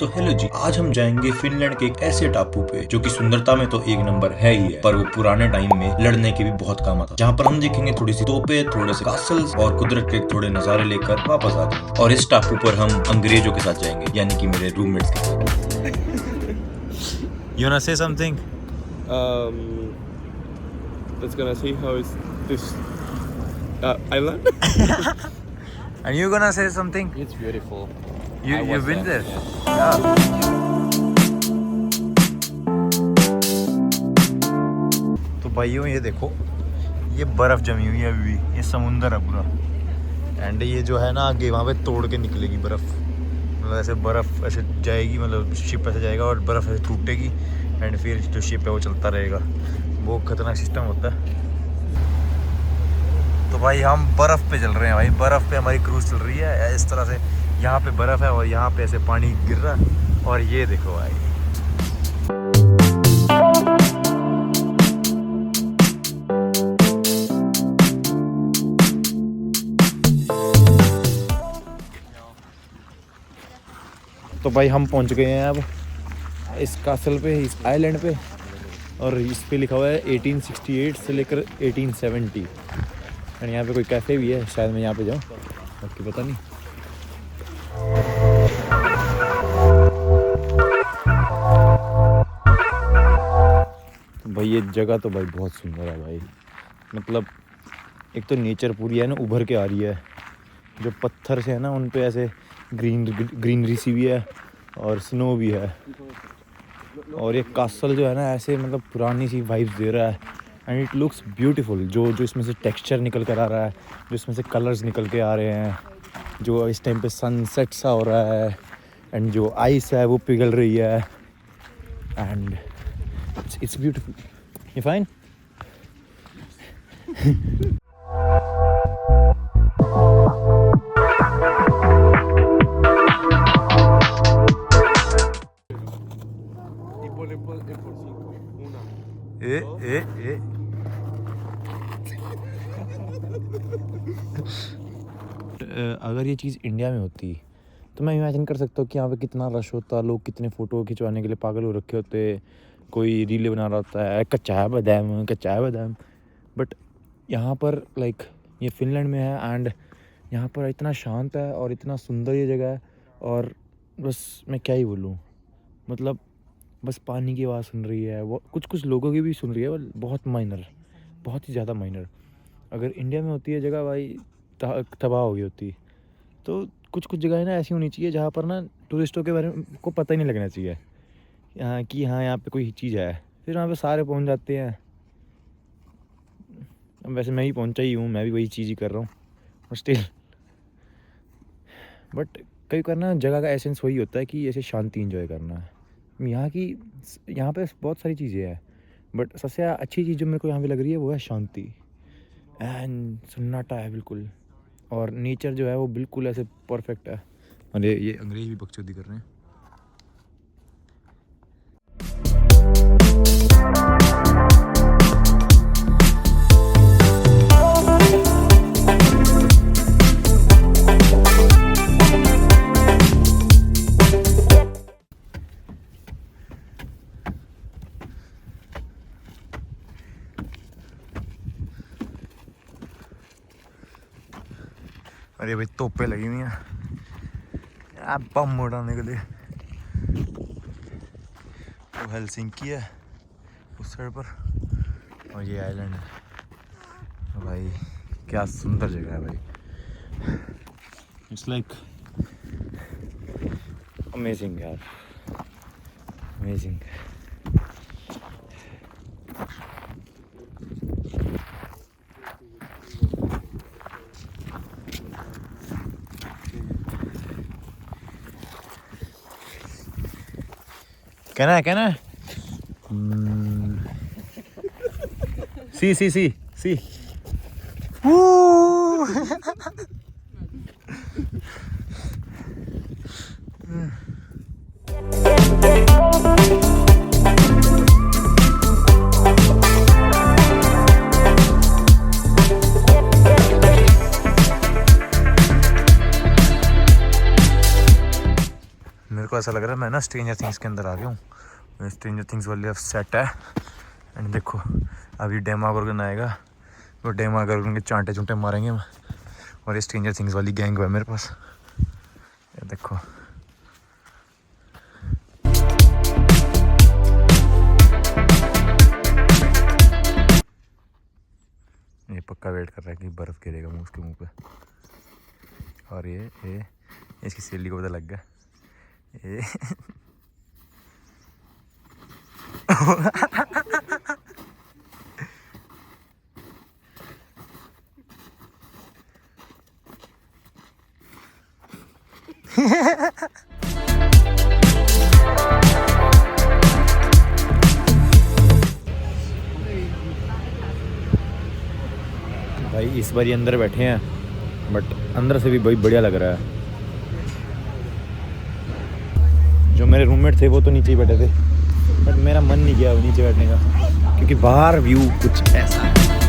तो हेलो जी, आज हम जाएंगे फिनलैंड के एक ऐसे टापू पे जो कि सुंदरता में तो एक नंबर है ही है, पर वो पुराने टाइम में लड़ने के भी बहुत काम आता। जहाँ पर हम देखेंगे थोड़ी सी तोपे, थोड़े से कासल्स और कुदरत के थोड़े नजारे लेकर वापस आ जाएंगे। और इस टापू पर हम अंग्रेजों के साथ जाएंगे, यानी कि मेरे रूममेट्स के साथ। You wanna say something? Let's gonna see how is this island. And you gonna say something? It's beautiful. You've been there? Yeah. तो भाइयों ये देखो, ये बर्फ जमी हुई है अभी भी, ये समुंदर है पूरा। एंड ये जो है ना आगे वहाँ पे तोड़ के निकलेगी बर्फ, मतलब ऐसे बर्फ ऐसे जाएगी, मतलब शिप ऐसे जाएगा और बर्फ ऐसे टूटेगी एंड फिर जो शिप है वो चलता रहेगा। वो खतरनाक सिस्टम होता है। तो भाई हम बर्फ़ पे चल रहे हैं भाई, बर्फ़ पे हमारी क्रूज़ चल रही है इस तरह से। यहाँ पे बर्फ़ है और यहाँ पे ऐसे पानी गिर रहा है और ये देखो भाई। तो भाई हम पहुँच गए हैं अब इस कासल पे, इस आइलैंड पे, और इस पे लिखा हुआ है 1868 से लेकर 1870। एंड यहाँ पे कोई कैफ़े भी है, शायद मैं यहाँ पे जाऊँ, बाकी पता नहीं। तो भाई ये जगह तो भाई बहुत सुंदर है भाई, मतलब एक तो नेचर पूरी है ना उभर के आ रही है, जो पत्थर से है ना उन पे ऐसे ग्रीनरी सी भी है और स्नो भी है। और ये कासल जो है ना ऐसे मतलब पुरानी सी वाइब्स दे रहा है एंड इट लुक्स ब्यूटीफुल। जो इसमें से टेक्सचर निकल कर आ रहा है, जो इसमें से कलर्स निकल के आ रहे हैं, जो इस टाइम पे सनसेट सा हो रहा है एंड जो आइस है वो पिघल रही है and it's beautiful. You fine? अगर ये चीज़ इंडिया में होती तो मैं इमेजिन कर सकता हूँ कि यहाँ पे कितना रश होता, लोग कितने फ़ोटो खिंचवाने के लिए पागल हो रखे होते, कोई रीलें बना रहा होता है कच्चा है बादाम। बट यहाँ पर लाइक ये फिनलैंड में है एंड यहाँ पर इतना शांत है और इतना सुंदर ये जगह है। और बस मैं क्या ही बोलूँ, मतलब बस पानी की आवाज़ सुन रही है, वो कुछ लोगों की भी सुन रही है, बहुत माइनर, बहुत ही ज़्यादा माइनर। अगर इंडिया में होती है जगह भाई तबाह हो गई होती। तो कुछ जगह ना ऐसी होनी चाहिए जहाँ पर ना टूरिस्टों के बारे में को पता ही नहीं लगना चाहिए कि हाँ यहाँ पे कोई चीज़ है, फिर वहाँ पे सारे पहुँच जाते हैं। वैसे मैं ही पहुँचा ही हूँ, मैं भी वही चीज़ ही कर रहा हूँ और स्टिल। बट कई करना जगह का एसेंस वही होता है कि ऐसे शांति एंजॉय करना है। यहाँ पे बहुत सारी चीज़ें हैं बट सबसे अच्छी चीज़ जो मेरे को यहाँ पे लग रही है वो है शांति एंड सन्नाटा है बिल्कुल, और नेचर जो है वो बिल्कुल ऐसे परफेक्ट है। और ये अंग्रेज भी बकचोदी कर रहे हैं। अरे भाई तोपें लगी हुई हैं बम उड़ाने के लिए। वो हेलसिंकी है उस साइड पर और ये आइलैंड है। तो भाई क्या सुंदर जगह है भाई, इट्स लाइक अमेजिंग यार, अमेजिंग। कहना सी को ऐसा लग रहा है मैं ना स्ट्रेंजर थिंग्स के अंदर आ गया हूँ। स्ट्रेंजर थिंग्स वाले सेट है। एंड देखो अभी डेमागोर्गन आएगा, वो डेमागोर्गन के चांटे चुंटे मारेंगे और ये स्ट्रेंजर थिंग्स वाली गैंग है मेरे पास। ये देखो ये पक्का वेट कर रहा है कि बर्फ़ गिरेगा मुँह उसके मुंह पे। और ये इसकी सहेली को पता लग गया ये भाई इस बार ये अंदर बैठे हैं बट अंदर से भी बहुत बढ़िया लग रहा है। जो मेरे रूममेट थे वो तो नीचे ही बैठे थे बट मेरा मन नहीं किया नीचे बैठने का क्योंकि बाहर व्यू कुछ ऐसा है।